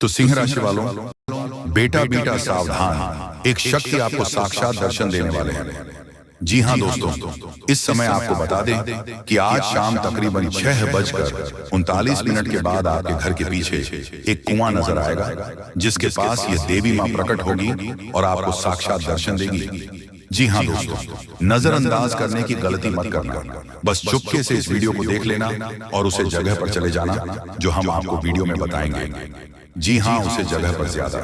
तो सिंह राशि वालों, बेटा बेटा सावधान, एक शक्ति आपको साक्षात दर्शन देने वाले हैं। जी हाँ दोस्तों, इस समय आपको बता दें कि आज शाम तकरीबन 6:39 के बाद आपके घर के पीछे एक कुआं नजर आएगा, जिसके पास ये देवी मां प्रकट होगी और आपको साक्षात दर्शन देगी। जी हाँ दोस्तों, नजरअंदाज करने की गलती मत करना, बस चुपके से इस वीडियो को देख लेना और उसे जगह पर चले जाना जो हम आपको वीडियो में बताएंगे। जी हाँ, उसे जगह पर ज्यादा।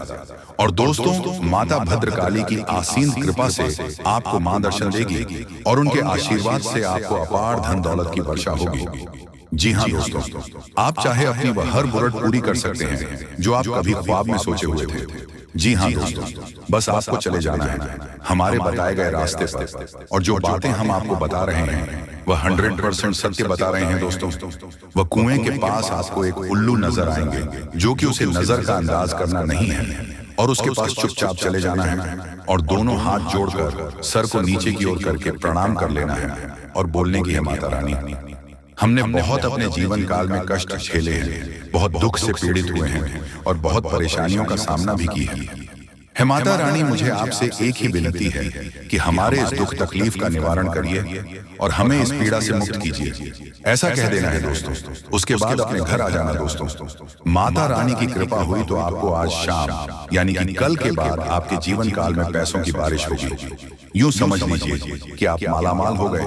और दोस्तों, माता भद्रकाली की आसीन कृपा से आपको मां दर्शन देगी और उनके आशीर्वाद से आपको अपार धन दौलत की वर्षा होगी। जी हाँ दोस्तों, आप चाहे अपनी वह हर मुराद पूरी कर सकते हैं जो आप कभी ख्वाब में सोचे हुए थे। जी हाँ दोस्तों, बस आपको चले जाना है हमारे बताए गए रास्ते पर, और जो बातें हम आपको बता रहे हैं वह 100% सत्य बता रहे हैं दोस्तों। वह कुएं के पास आपको एक उल्लू नजर आएंगे जो कि उसे नजर का अंदाज करना नहीं है, और उसके पास चुपचाप चले जाना है और दोनों हाथ जोड़कर सर को नीचे की ओर करके प्रणाम कर लेना है और बोलने की है, माता रानी, हमने बहुत अपने जीवन काल में कष्ट झेले हैं, बहुत दुख से पीड़ित हुए हैं और बहुत परेशानियों का सामना भी किया है। माता रानी, मुझे आपसे एक ही विनती है कि हमारे इस दुख तकलीफ का निवारण करिए और हमें इस पीड़ा से मुक्त कीजिए। ऐसा कह देना है दोस्तों, उसके बाद अपने घर आ जाना दोस्तों। माता रानी की कृपा हुई तो आपको आज शाम यानी कि कल के बाद आपके जीवन काल में पैसों की बारिश होगी। यूं समझ लीजिए कि आप मालामाल हो गए,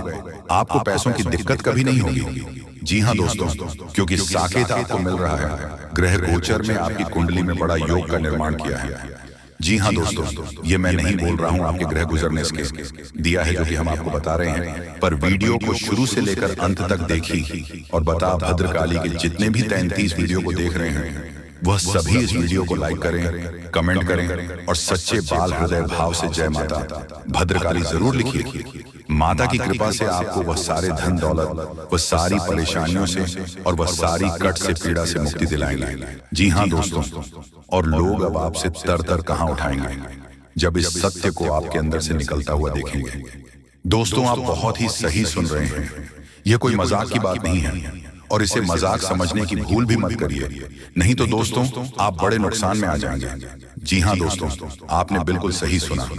आपको पैसों की दिक्कत कभी नहीं होगी। जी हाँ दोस्तों, क्योंकि साकेत आपको मिल रहा है, ग्रह गोचर में आपकी कुंडली में बड़ा योग का निर्माण किया है। जी हाँ दोस्तों, ये मैं नहीं बोल रहा हूँ आपके ग्रह गुजरने के दिया है जो कि हम आपको बता रहे हैं, पर वीडियो को शुरू से लेकर अंत तक देखी और बता भद्रकाली के जितने भी 33 वीडियो को देख रहे हैं वह सभी इस वीडियो को लाइक करें, कमेंट करें और सच्चे बाल हृदय भाव से जय माता भद्रकाली जरूर लिखिए। माता की कृपा से आपको वह सारे धन दौलत, वह सारी परेशानियों से और वह सारी कट से पीड़ा से मुक्ति दिलाएंगे। जी हाँ दोस्तों, और लोग अब आपसे तर तर कहां उठाएंगे जब इस सत्य को आपके अंदर से निकलता हुआ देखेंगे। दोस्तों, आप बहुत ही सही सुन रहे हैं, यह कोई मजाक की बात नहीं है और इसे मजाक समझने की भूल भी मत करिए, नहीं तो दोस्तों आप बड़े नुकसान में आ जाएंगे। जी हाँ दोस्तों, आपने बिल्कुल सही सुना।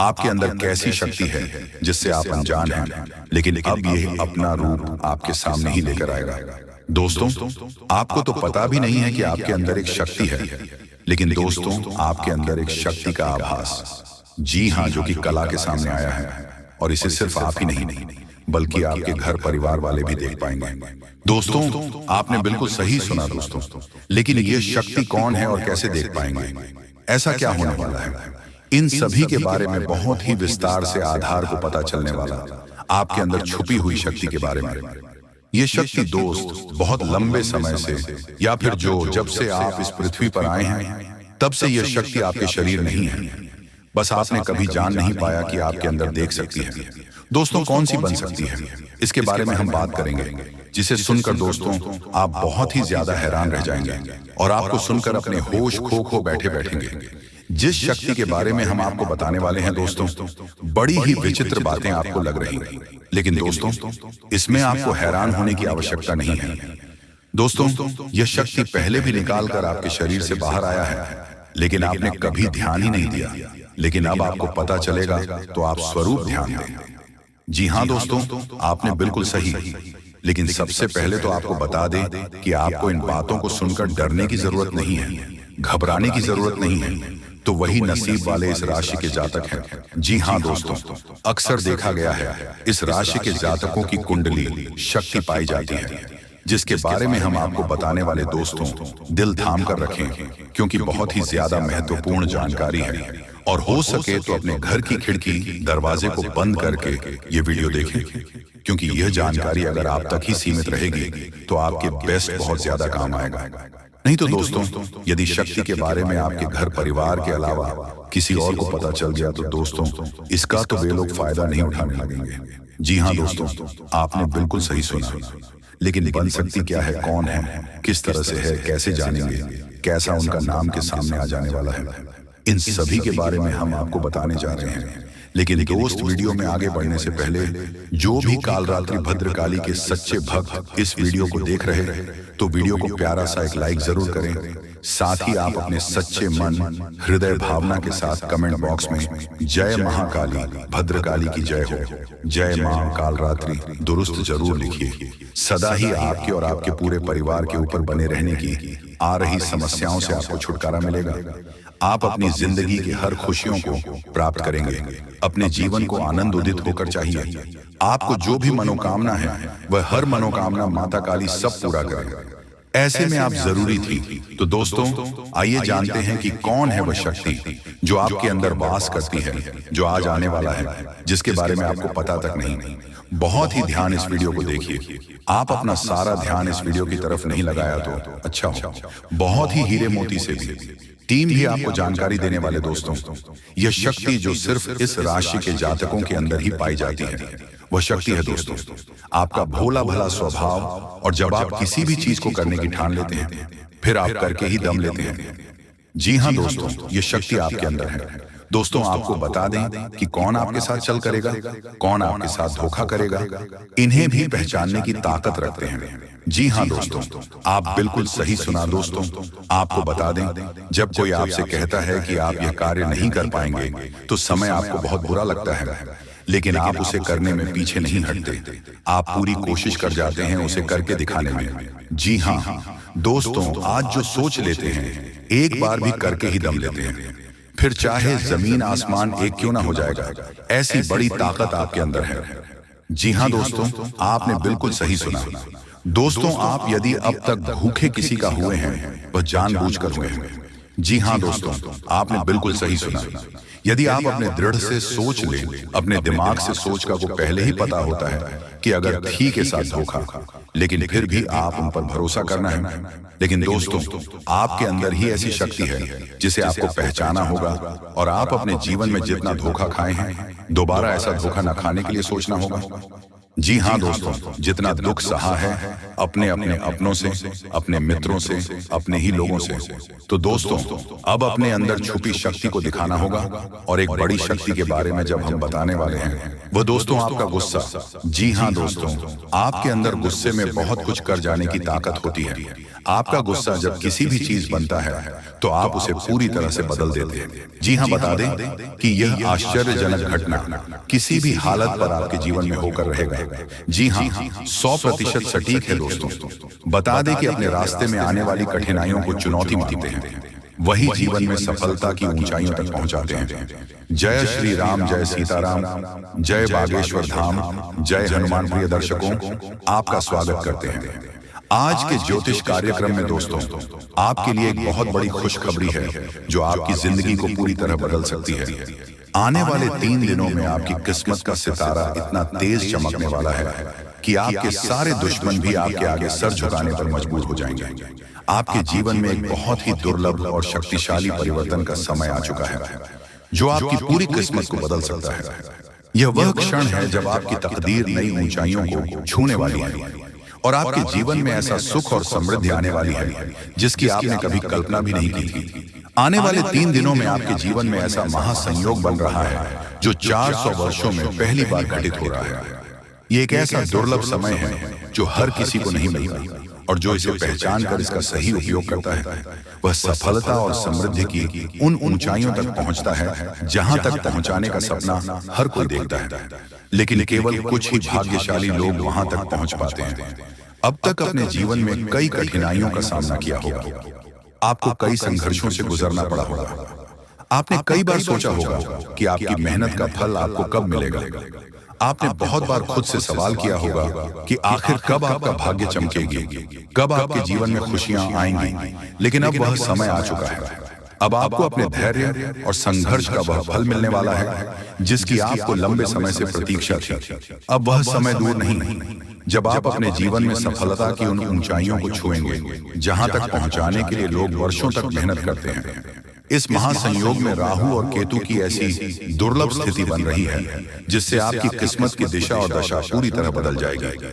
आपके अंदर कैसी शक्ति है जिससे आप अनजान हैं, लेकिन अब ये अपना रूप आपके सामने ही लेकर आएगा। दोस्तों, आपको तो पता भी नहीं है कि आपके अंदर एक शक्ति है, लेकिन दोस्तों आपके अंदर एक शक्ति का आभास, जी हाँ, जो कि कला के सामने आया है, और इसे सिर्फ आप ही नहीं बल्कि आपके घर परिवार वाले भी देख पाएंगे। दोस्तों, आपने बिल्कुल सही सुना दोस्तों, लेकिन ये शक्ति कौन है और कैसे देख पाएंगे, ऐसा क्या होने वाला है, इन सभी के बारे में बहुत ही विस्तार से आधार को पता चलने वाला आपके अंदर छुपी हुई शक्ति के बारे में। ये शक्ति दोस्त बहुत लंबे समय से, या फिर जब से आप इस पृथ्वी पर आए हैं तब से यह शक्ति आपके शरीर नहीं है, बस आपने कभी जान नहीं पाया कि आपके अंदर देख सकती है। दोस्तों, कौन सी बन सकती है, इसके बारे में हम बात करेंगे, जिसे सुनकर दोस्तों आप बहुत ही ज्यादा हैरान रह जाएंगे और आपको सुनकर अपने होश खो बैठे बैठेंगे। जिस शक्ति के बारे में हम आपको बताने वाले हैं दोस्तों, बड़ी ही विचित्र बातें आपको लग रही, लेकिन दोस्तों इसमें आपको हैरान होने की आवश्यकता नहीं है। दोस्तों, यह शक्ति पहले भी निकाल कर आपके शरीर से बाहर आया है, लेकिन आपने कभी ध्यान ही नहीं दिया, लेकिन अब आपको पता चलेगा तो आप स्वरूप ध्यान दें। जी हाँ दोस्तों, आपने बिल्कुल सही, लेकिन सबसे पहले तो आपको बता दें कि आपको इन बातों को सुनकर डरने की जरूरत नहीं है, घबराने की जरूरत नहीं है, तो वही नसीब वाले इस राशि के जातक हैं। जी हाँ दोस्तों, अक्सर देखा गया है इस राशि के जातकों की कुंडली शक्ति पाई जाती है, जिसके बारे में हम आपको बताने वाले दोस्तों दिल थाम कर रखें, क्योंकि बहुत ही ज्यादा महत्वपूर्ण जानकारी है, और हो सके तो अपने घर की खिड़की दरवाजे को बंद करके ये वीडियो देखें, क्योंकि यह जानकारी अगर आप तक ही सीमित रहेगी तो आपके बेस्ट बहुत ज्यादा काम आएगा। नहीं तो दोस्तों, यदि शक्ति के बारे में आपके घर परिवार के अलावा किसी और को पता चल गया तो दोस्तों इसका तो वे लोग फायदा नहीं उठाने लगेंगे। जी हाँ दोस्तों, आपने बिल्कुल सही सुना, लेकिन बन सकती क्या है, कौन है, किस तरह से है, कैसे जानेंगे, कैसा उनका नाम के सामने आ जाने वाला है, इन सभी के बारे में हम आपको बताने जा रहे हैं। लेकिन दोस्त, वीडियो में आगे बढ़ने से पहले जो भी कालरात्रि भद्रकाली के सच्चे भक्त इस वीडियो को देख रहे तो वीडियो को प्यारा सा एक लाइक जरूर करें, साथ ही आप अपने सच्चे मन, हृदय भावना के साथ कमेंट बॉक्स में जय महाकाली, भद्रकाली की जय हो, जय मां कालरात्रि दुरुस्त जरूर लिखिए। सदा ही आपके और आपके पूरे परिवार के ऊपर बने रहने की आ रही समस्याओं से आपको छुटकारा मिलेगा। आप अपनी जिंदगी की हर खुशियों को प्राप्त करेंगे। अपने जीवन को आनंद उदित होकर चाहिए। आपको जो भी मनोकामना है वह हर मनोकामना माता काली सब पूरा करें। ऐसे में आप जरूरी थी। तो दोस्तों, आइए जानते हैं कि कौन है वह शक्ति जो आपके अंदर वास करती है, जो आज आने वाला है, जिसके बारे में आपको पता तक नहीं। बहुत ही ध्यान इस वीडियो को देखिए। आप अपना सारा ध्यान इस वीडियो की तरफ नहीं लगाया तो अच्छा हो। बहुत ही हीरे मोती से भी टीम भी आपको जानकारी देने वाले दोस्तों, यह शक्ति जो सिर्फ इस राशि के जातकों के अंदर ही पाई जाती है, वह शक्ति है दोस्तों आपका भोला भला स्वभाव। और जब आप किसी भी चीज को करने की ठान लेते हैं, फिर आप करके ही दम लेते हैं। जी हाँ दोस्तों, यह शक्ति आपके अंदर है। दोस्तों, आपको बता दें कि कौन आपके साथ चल करेगा, कौन आपके साथ धोखा करेगा, इन्हें भी पहचानने की ताकत रखते हैं। जी हाँ दोस्तों, आप बिल्कुल सही सुना दोस्तों। आपको बता दें, जब कोई आपसे कहता है कि आप यह कार्य नहीं कर पाएंगे, तो समय आपको बहुत बुरा लगता है, लेकिन आप उसे करने में पीछे नहीं हटते। आप पूरी कोशिश कर जाते हैं उसे करके दिखाने में। जी हाँ दोस्तों, आज जो सोच लेते हैं, एक बार भी करके ही दम लेते हैं, फिर चाहे जमीन आसमान एक क्यों ना हो जाएगा। ऐसी बड़ी ताकत आपके अंदर है। जी हाँ दोस्तों, आपने बिल्कुल सही सुना। दोस्तों, आप यदि अब तक भूखे किसी का हुए हैं, वह जानबूझकर हुए हैं। जी हाँ दोस्तों, आपने बिल्कुल सही सुना। यदि आप अपने दृढ़ से सोच लें, अपने दिमाग से सोच का को पहले ही पता होता है कि अगर थी के साथ धोखा, लेकिन फिर भी आप उन पर भरोसा करना है। लेकिन दोस्तों, आपके अंदर ही ऐसी शक्ति है जिसे आपको पहचाना होगा, और आप अपने जीवन में जितना धोखा खाए हैं, दोबारा ऐसा धोखा न खाने के लिए सोचना होगा। जी हाँ दोस्तों, जितना दुख सहा है अपने अपनों से, अपने मित्रों से, अपने ही लोगों से, तो दोस्तों अब अपने अंदर छुपी शक्ति को दिखाना होगा। और एक बड़ी शक्ति के बारे में जब हम बताने वाले हैं, वह दोस्तों आपका गुस्सा। जी हाँ दोस्तों, आपके अंदर गुस्से में बहुत कुछ कर जाने की ताकत होती है। आपका गुस्सा जब किसी भी चीज बनता है, तो आप उसे पूरी तरह से बदल देते हैं। जी हाँ, बता दें कि यह आश्चर्यजनक घटना किसी भी हालत पर आपके जीवन में होकर रहेगा। जी हाँ, 100% सटीक है दोस्तों। बता दें कि अपने रास्ते में आने वाली कठिनाइयों को चुनौती मानते हैं, वही जीवन में सफलता की ऊंचाइयों तक पहुंचाते हैं। जय श्री राम, जय सीताराम, जय बागेश्वर धाम, जय हनुमान। प्रिय दर्शकों, आपका स्वागत करते हैं आज के ज्योतिष कार्यक्रम में। दोस्तों, आपके लिए एक बहुत बड़ी खुशखबरी है जो आपकी जिंदगी को पूरी तरह बदल सकती है। आने वाले 3 दिनों में आपकी किस्मत का सितारा इतना तेज चमकने वाला है कि आपके सारे दुश्मन भी आपके आगे सर झुकाने पर मजबूर हो जाएंगे। आपके जीवन में एक बहुत ही दुर्लभ और शक्तिशाली परिवर्तन का समय आ चुका है, जो आपकी पूरी किस्मत को बदल सकता है। यह वह क्षण है जब आपकी तकदीर नई ऊंचाइयों को छूने वाली है, और आपके जीवन में ऐसा सुख और समृद्धि आने वाली है जिसकी आपने कभी कल्पना भी नहीं की थी। आने वाले 3 दिनों में आपके जीवन में ऐसा महासंयोग बन रहा है जो 400 वर्षों में पहली बार घटित हो रहा है। ये एक ऐसा दुर्लभ समय है जो हर किसी को नहीं मिलता, और जो इसे पहचान कर इसका सही उपयोग करता है, वह सफलता और समृद्धि की उन ऊंचाइयों तक पहुंचता है जहां तक पहुंचाने का सपना हर कोई देखता है, लेकिन केवल कुछ ही भाग्यशाली लोग वहां तक पहुंच पाते हैं। अब तक अपने जीवन में कई कठिनाइयों का सामना किया होगा, आपको कई संघर्षों से गुजरना पड़ा होगा। आपने कई बार सोचा होगा कि आपकी मेहनत का फल आपको कब मिलेगा। आपने बहुत बार खुद से सवाल किया होगा कि आखिर कब आपका भाग्य चमकेगी, कब आपके जीवन में खुशियां आएंगी। लेकिन अब वह समय आ चुका है। अब आपको अपने धैर्य और संघर्ष का वह फल मिलने वाला है जिसकी आपको लंबे समय से प्रतीक्षा थी। अब वह समय दूर नहीं जब आप अपने जीवन में सफलता की उन ऊंचाइयों को छुएंगे जहां तक पहुंचाने के लिए लोग वर्षों तक मेहनत करते हैं। इस महासंयोग में राहु और केतु की ऐसी दुर्लभ स्थिति बन रही है जिससे आपकी किस्मत की दिशा और दशा पूरी तरह बदल जाएगी।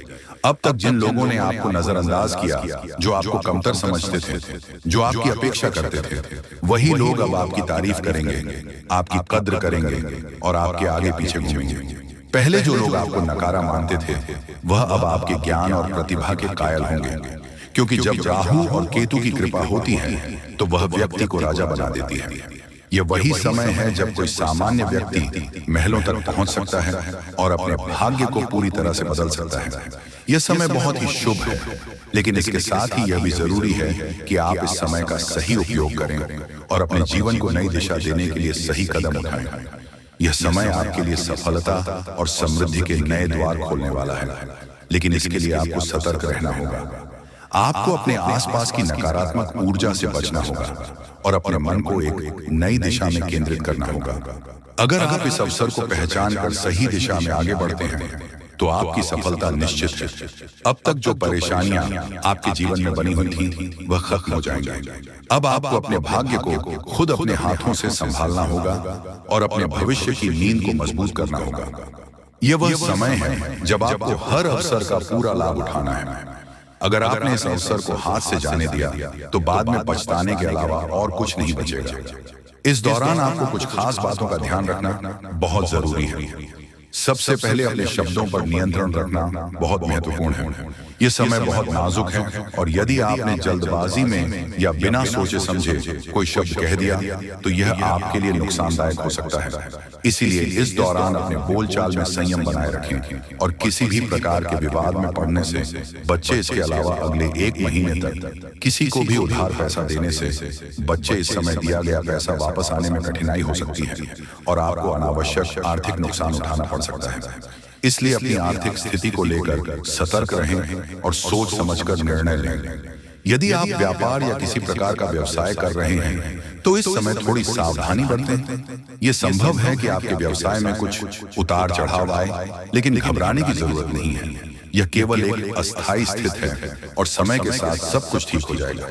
अब तक जिन लोगों ने आपको नजरअंदाज किया, जो आपको कमतर समझते थे, जो आपकी अपेक्षा करते थे, वही लोग अब आपकी तारीफ करेंगे, आपकी कद्र करेंगे और आपके आगे पीछे घूमेंगे। पहले जो लोग आपको नकारा मानते थे, वह अब आपके ज्ञान और प्रतिभा के कायल होंगे, क्योंकि जब राहु और केतु की कृपा होती है तो वह व्यक्ति को राजा बना देती है। यह वही समय है जब कोई सामान्य व्यक्ति महलों तक पहुंच सकता है और अपने भाग्य को पूरी तरह से बदल सकता है। यह समय बहुत ही शुभ है, लेकिन इसके साथ ही यह भी जरूरी है कि आप इस समय का सही उपयोग करें और अपने जीवन को नई दिशा देने के लिए सही कदम उठाएं। यह समय आपके लिए सफलता और समृद्धि के नए द्वार खोलने वाला है, लेकिन इसके लिए आपको सतर्क रहना होगा। आपको अपने आसपास की नकारात्मक ऊर्जा से बचना होगा और अपने मन को एक नई दिशा में केंद्रित करना होगा। अगर आप इस अवसर को पहचान कर सही दिशा में आगे बढ़ते हैं तो आपकी सफलता निश्चित है। अब तक जो परेशानियां आपके जीवन में बनी हुई थी वह खत्म हो जाएंगी। अब आपको अपने भाग्य को खुद अपने हाथों से संभालना होगा और अपने भविष्य की नींद को मजबूत करना होगा। यह वह समय है जब आपको हर अवसर का पूरा लाभ उठाना है। अगर आपने इस अवसर को हाथ से जाने दिया तो बाद में पछताने के अलावा और कुछ नहीं बचेगा। इस दौरान आपको कुछ खास बातों का ध्यान रखना बहुत जरूरी है। सबसे पहले अपने शब्दों पर नियंत्रण रखना बहुत महत्वपूर्ण है। यह समय बहुत नाजुक है और यदि आपने जल्दबाजी में या बिना सोचे समझे कोई शब्द कह दिया तो यह आपके लिए नुकसानदायक हो सकता है। इसीलिए इस दौरान अपने बोलचाल में संयम बनाए रखें और किसी भी प्रकार के विवाद में पड़ने से बच्चे। इसके अलावा अगले 1 महीने तक किसी को भी उधार पैसा देने से बच्चे इस समय दिया गया पैसा वापस आने में कठिनाई हो सकती है और आपको अनावश्यक आर्थिक नुकसान उठाना पड़ सकता है। इसलिए अपनी आर्थिक स्थिति को लेकर सतर्क रहें और सोच समझकर निर्णय लें। यदि आप व्यापार या किसी प्रकार का व्यवसाय कर रहे हैं तो इस समय थोड़ी सावधानी बरतें। यह संभव है कि आपके व्यवसाय में कुछ उतार चढ़ाव आए, लेकिन घबराने की जरूरत नहीं है। यह केवल एक अस्थायी स्थिति है और समय के साथ सब कुछ ठीक हो जाएगा।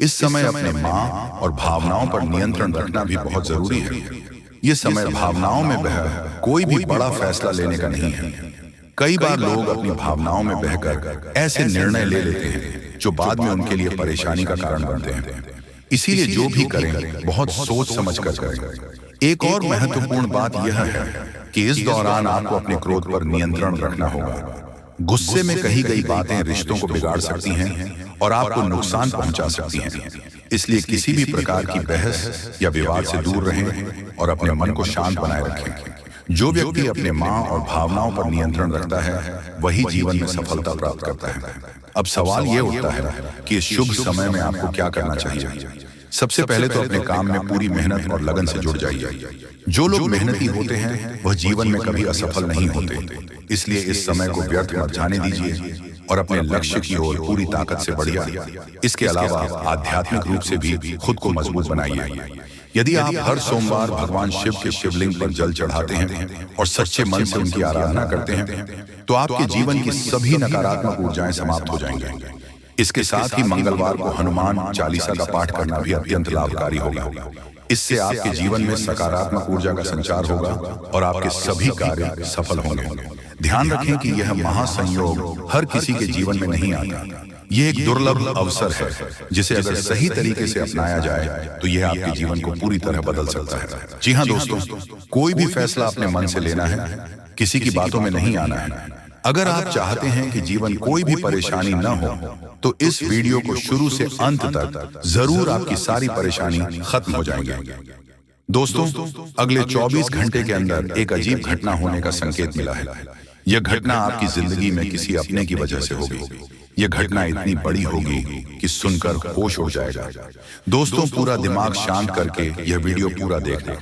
इस समय अपने मां और भावनाओं पर नियंत्रण रखना भी बहुत जरूरी है। यह समय भावनाओं में बह कोई भी बड़ा फैसला लेने का नहीं है। कई बार लोग अपनी भावनाओं में बहकर ऐसे निर्णय ले लेते हैं जो बाद में उनके लिए परेशानी का कारण बनते हैं। इसीलिए जो भी करें बहुत सोच समझ कर करें। एक और महत्वपूर्ण बात यह है कि इस दौरान आपको अपने क्रोध पर नियंत्रण रखना होगा। गुस्से में कही गई बातें रिश्तों को बिगाड़ सकती हैं और आपको नुकसान पहुंचा सकती हैं। इसलिए किसी भी प्रकार की बहस या विवाद से दूर रहें और अपने मन को शांत बनाए रखें। जो व्यक्ति अपने मां और भावनाओं पर नियंत्रण रखता है वही जीवन में सफलता प्राप्त करता है। अब सवाल यह उठता है कि इस शुभ समय में आपको क्या करना चाहिए। सबसे पहले तो अपने काम में पूरी मेहनत और लगन से जुट जाइए। जो लोग मेहनती होते हैं वह जीवन में कभी असफल नहीं होते। इसलिए इस समय को व्यर्थ मत जाने दीजिए और अपने लक्ष्य की ओर पूरी ताकत से बढ़िए। इसके अलावा आध्यात्मिक रूप से भी खुद को मजबूत बनाइए। यदि आप हर सोमवार भगवान शिव के शिवलिंग पर जल चढ़ाते हैं और सच्चे मन से उनकी आराधना करते हैं तो आपके जीवन की सभी नकारात्मक ऊर्जाएं समाप्त हो जाएंगी। इसके साथ ही मंगलवार को हनुमान चालीसा का पाठ करना भी अत्यंत लाभकारी होगा। इससे आपके जीवन में सकारात्मक ऊर्जा का संचार होगा और आपके सभी कार्य सफल होंगे। ध्यान रखें कि यह महासंयोग हर किसी के जीवन में नहीं आता। यह एक दुर्लभ अवसर है जिसे अगर सही तरीके से अपनाया जाए तो यह आपके जीवन को पूरी तरह बदल सकता है। जी हाँ दोस्तों, कोई भी फैसला अपने मन से लेना है, किसी की बातों में नहीं आना है। अगर आप चाहते हैं कि जीवन कोई भी परेशानी न हो तो इस वीडियो को शुरू से अंत तक जरूर आपकी सारी परेशानी खत्म हो जाएंगी। दोस्तों, अगले 24 घंटे के अंदर एक अजीब घटना होने का संकेत मिला है। यह घटना आपकी जिंदगी में किसी अपने की वजह से होगी। यह घटना इतनी बड़ी होगी कि सुनकर होश उड़ जाएगा। दोस्तों, पूरा दिमाग शांत करके यह वीडियो पूरा देखना।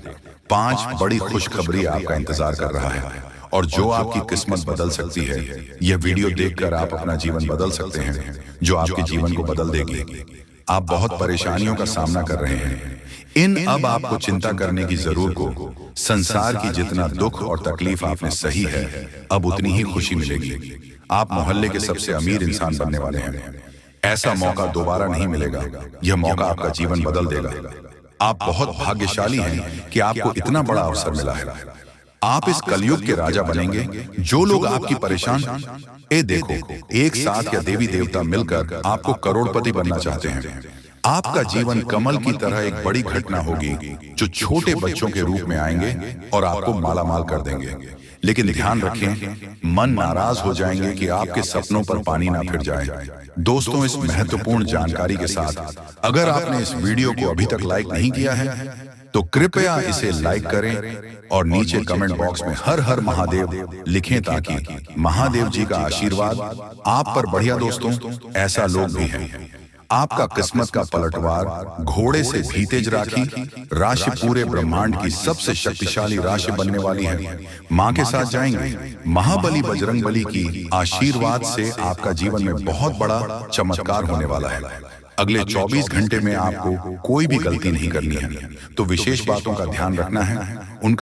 5 बड़ी खुशखबरी आपका इंतजार कर रहा है और जो आपकी किस्मत बदल सकती है। यह वीडियो देखकर आप अपना जीवन बदल सकते हैं, जो आपके जीवन को बदल देगी। आप बहुत परेशानियों का सामना कर रहे हैं। अब आपको चिंता करने की जरूरत को संसार की जितना दुख और तकलीफ आपने सही है, अब उतनी ही खुशी मिलेगी। आप मोहल्ले के सबसे अमीर इंसान बनने वाले हैं। ऐसा मौका दोबारा नहीं मिलेगा। यह मौका आपका जीवन बदल देगा। आप बहुत भाग्यशाली हैं कि आपको इतना बड़ा अवसर मिला है। आप इस कलयुग के राजा बनेंगे। जो लोग आपकी परेशान देखो, एक साथ या देवी देवता मिलकर आपको करोड़पति बनना चाहते हैं। आपका जीवन कमल की तरह एक बड़ी घटना होगी जो छोटे बच्चों के रूप में आएंगे और आपको मालामाल कर देंगे। लेकिन ध्यान रखें, मन नाराज हो जाएंगे कि आपके सपनों पर पानी ना फिर जाए। दोस्तों, इस महत्वपूर्ण जानकारी के साथ अगर आपने इस वीडियो को अभी तक लाइक नहीं किया है तो कृपया इसे लाइक करें और नीचे कमेंट बॉक्स में हर हर महादेव लिखें ताकि महादेव जी का आशीर्वाद आप पर बढ़िया। दोस्तों, ऐसा लोग भी हैं। आपका किस्मत का पलटवार घोड़े से भी तेज राखी राशि पूरे ब्रह्मांड की सबसे शक्तिशाली राशि बनने वाली है। मां के साथ जाएंगे। महाबली बजरंगबली की आशीर्वाद से आपका जीवन में बहुत बड़ा चमत्कार होने वाला है। अगले 24 घंटे में आपको कोई भी गलती नहीं करनी है, तो विशेष बातों का ध्यान रखना है। उनका